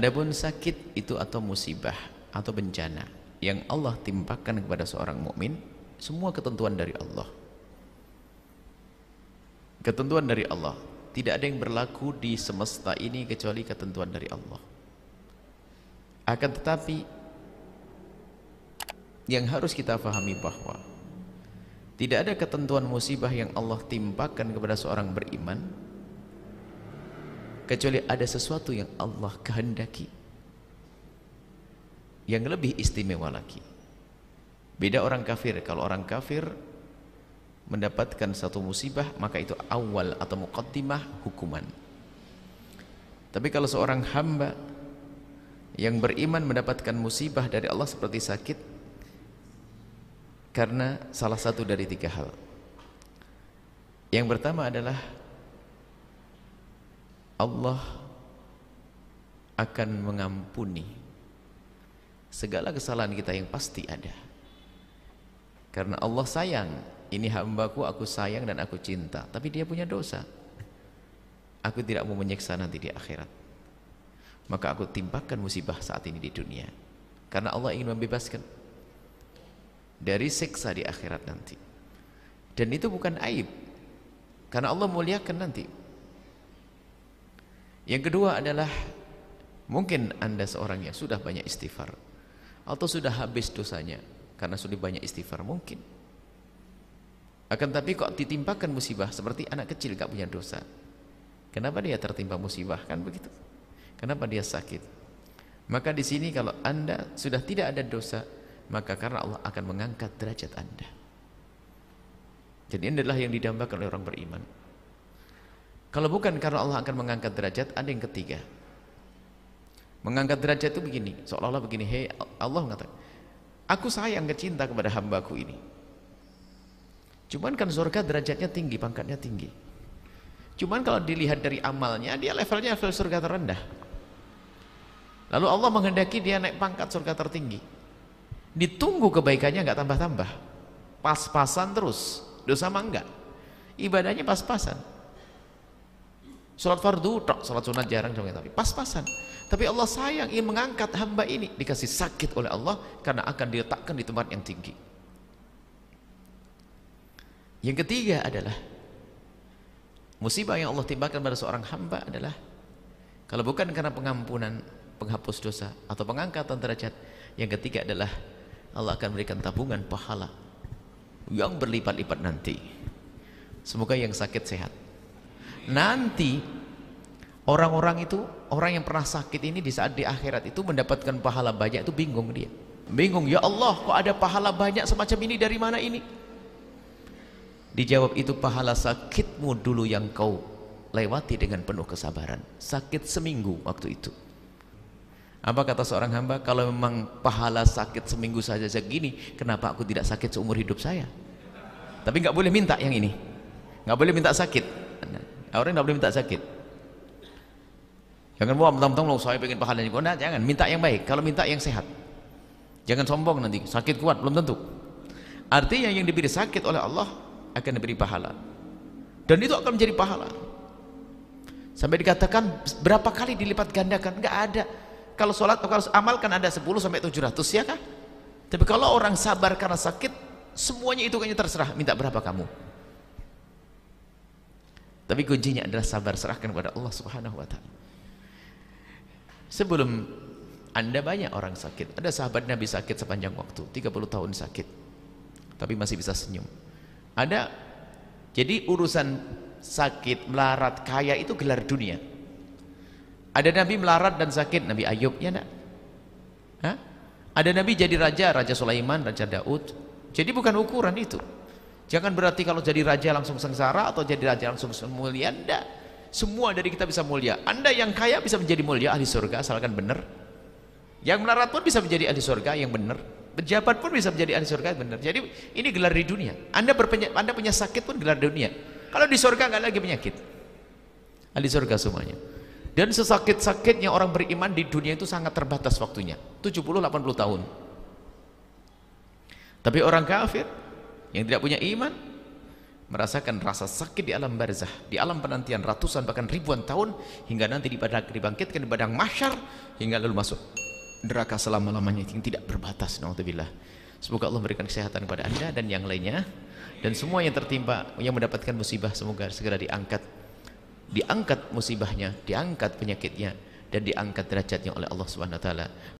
Adapun sakit itu atau musibah atau bencana yang Allah timpakan kepada seorang mukmin, semua ketentuan dari Allah. Ketentuan dari Allah. Tidak ada yang berlaku di semesta ini kecuali ketentuan dari Allah. Akan tetapi yang harus kita pahami bahwa tidak ada ketentuan musibah yang Allah timpakan kepada seorang beriman kecuali ada sesuatu yang Allah kehendaki yang lebih istimewa lagi. Beda orang kafir. Kalau orang kafir mendapatkan satu musibah, maka itu awal atau muqaddimah hukuman. Tapi kalau seorang hamba yang beriman mendapatkan musibah dari Allah seperti sakit karena salah satu dari tiga hal. Yang pertama adalah Allah akan mengampuni segala kesalahan kita yang pasti ada. Karena Allah sayang, ini hambaku, aku sayang dan aku cinta, tapi dia punya dosa. Aku tidak mau menyiksa nanti di akhirat, maka aku timpakan musibah saat ini di dunia, karena Allah ingin membebaskan dari siksa di akhirat nanti. Dan itu bukan aib, karena Allah muliakan nanti. Yang kedua adalah mungkin Anda seorang yang sudah banyak istighfar atau sudah habis dosanya karena sudah banyak istighfar, mungkin. Akan tapi kok ditimpakan musibah seperti anak kecil gak punya dosa. Kenapa dia tertimpa musibah? Kan begitu. Kenapa dia sakit? Maka di sini kalau Anda sudah tidak ada dosa, maka karena Allah akan mengangkat derajat Anda. Jadi ini adalah yang didambakan oleh orang beriman. Kalau bukan karena Allah akan mengangkat derajat, ada yang ketiga. Mengangkat derajat itu begini, seolah-olah begini, hei Allah mengatakan, aku sayang kecinta kepada hambaku ini. Cuman kan surga derajatnya tinggi, pangkatnya tinggi. Cuman kalau dilihat dari amalnya, dia levelnya level surga terendah. Lalu Allah menghendaki dia naik pangkat surga tertinggi. Ditunggu kebaikannya nggak tambah-tambah, pas-pasan terus. Dosa mah enggak, ibadahnya pas-pasan. Salat fardu tok, salat sunat jarang dong, tapi pas-pasan. Tapi Allah sayang ingin mengangkat hamba ini, dikasih sakit oleh Allah karena akan diletakkan di tempat yang tinggi. Yang ketiga adalah musibah yang Allah timpakan pada seorang hamba adalah kalau bukan karena pengampunan, penghapus dosa atau pengangkatan derajat, yang ketiga adalah Allah akan berikan tabungan pahala yang berlipat-lipat nanti. Semoga yang sakit sehat. Nanti orang-orang itu, orang yang pernah sakit ini di saat di akhirat itu mendapatkan pahala banyak, itu bingung dia. Bingung, ya Allah kok ada pahala banyak semacam ini, dari mana ini? Dijawab, itu pahala sakitmu dulu yang kau lewati dengan penuh kesabaran. Sakit seminggu waktu itu. Apa kata seorang hamba? Kalau memang pahala sakit seminggu saja segini, kenapa aku tidak sakit seumur hidup saya? Tapi nggak boleh minta yang ini, nggak boleh minta sakit. Orang nggak boleh minta sakit. Jangan wah mentang-mentang saya pengen pahalanya. Nah, jangan, minta yang baik. Kalau minta yang sehat, jangan sombong nanti. Sakit kuat belum tentu. Artinya yang diberi sakit oleh Allah akan diberi pahala, dan itu akan menjadi pahala. Sampai dikatakan berapa kali dilipat gandakan? Nggak ada. Kalau sholat, kalau amal kan ada 10 sampai 700 ya kah? Tapi kalau orang sabar karena sakit, semuanya itu kayaknya terserah, minta berapa kamu. Tapi kuncinya adalah sabar, serahkan kepada Allah Subhanahu wa ta'ala. Sebelum Anda banyak orang sakit. Ada sahabat Nabi sakit sepanjang waktu, 30 tahun sakit, tapi masih bisa senyum. Ada. Jadi urusan sakit, melarat, kaya itu gelar dunia. Ada Nabi melarat dan sakit, Nabi Ayub, ya enggak? Hah? Ada Nabi jadi raja, Raja Sulaiman, Raja Daud. Jadi bukan ukuran itu. Jangan berarti kalau jadi raja langsung sengsara atau jadi raja langsung mulia. Enggak. Semua dari kita bisa mulia. Anda yang kaya bisa menjadi mulia, ahli surga, asalkan benar. Yang melarat pun bisa menjadi ahli surga yang benar. Pejabat pun bisa menjadi ahli surga yang benar. Jadi ini gelar di dunia. Anda punya sakit pun gelar di dunia. Kalau di surga nggak lagi penyakit. Ahli surga semuanya. Dan sesakit-sakitnya orang beriman di dunia itu sangat terbatas waktunya, 70-80 tahun. Tapi orang kafir yang tidak punya iman, merasakan rasa sakit di alam barzah, di alam penantian ratusan bahkan ribuan tahun, hingga nanti dibangkitkan di padang mahsyar, hingga lalu masuk neraka selama-lamanya yang tidak berbatas. Naudzubillah. Semoga Allah memberikan kesehatan kepada Anda dan yang lainnya, dan semua yang tertimpa, yang mendapatkan musibah, semoga segera diangkat musibahnya, diangkat penyakitnya, dan diangkat derajatnya oleh Allah Subhanahu wa taala.